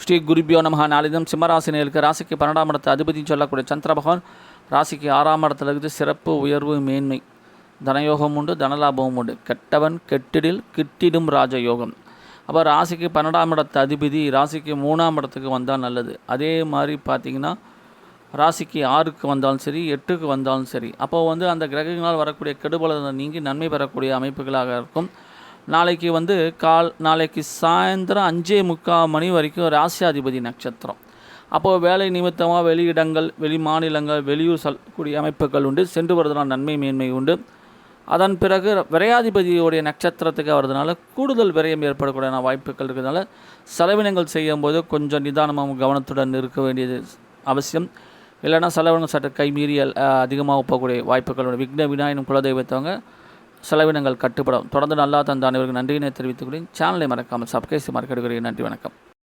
ஸ்ரீ குருபியோ நமஹ. நாளிதம் சிம்மராசினியருக்கு ராசிக்கு 12ஆம் இடத்து அதிபதினு சொல்லக்கூடிய சந்திர பகவான் ராசிக்கு 6ஆம் இடத்துல இருக்குது. சிறப்பு உயர்வு மேன்மை தனயோகம் உண்டு, தனலாபமும் உண்டு. கெட்டவன் கெட்டிடில் கிட்டிடும் ராஜயோகம். அப்போ ராசிக்கு 12ஆம் இடத்து அதிபதி ராசிக்கு 3ஆம் இடத்துக்கு வந்தால் நல்லது. அதே மாதிரி பார்த்திங்கன்னா ராசிக்கு 6க்கு வந்தாலும் சரி, 8க்கு வந்தாலும் சரி, அப்போது அந்த கிரகங்களால் வரக்கூடிய கெடுபலனை நீங்கி நன்மை பெறக்கூடிய அமைப்புகளாக இருக்கும். நாளைக்கு சாயந்தரம் 5:45 வரைக்கும் ராசியாதிபதி நட்சத்திரம். அப்போது வேலை நிமித்தமாக வெளியிடங்கள், வெளி மாநிலங்கள், வெளியூர் செல்லக்கூடிய அமைப்புகள் உண்டு. சென்று வருவதனால் நன்மை மேன்மை உண்டு. அதன் பிறகு விரையாதிபதியோடைய நட்சத்திரத்துக்கு வருவதனால கூடுதல் விரயம் ஏற்படக்கூடிய வாய்ப்புகள் இருக்கிறதுனால செலவினங்கள் செய்யும்போது கொஞ்சம் நிதானமாக கவனத்துடன் இருக்க வேண்டியது அவசியம். இல்லைனா செலவினங்கள் சற்று கைமீறி அதிகமாக போகக்கூடிய வாய்ப்புகள் உண்டு. விக்ன விநாயகனும் குலதெய்வத்தவங்க செலவினங்கள் கட்டுப்படும். தொடர்ந்து நல்லா தந்த அனைவருக்கு நன்றியினை தெரிவித்துக் கொள்கிறேன். சேனலை மறக்காமல் சப்ஸ்கிரைப் மறக்கடுகிறேன். நன்றி, வணக்கம்.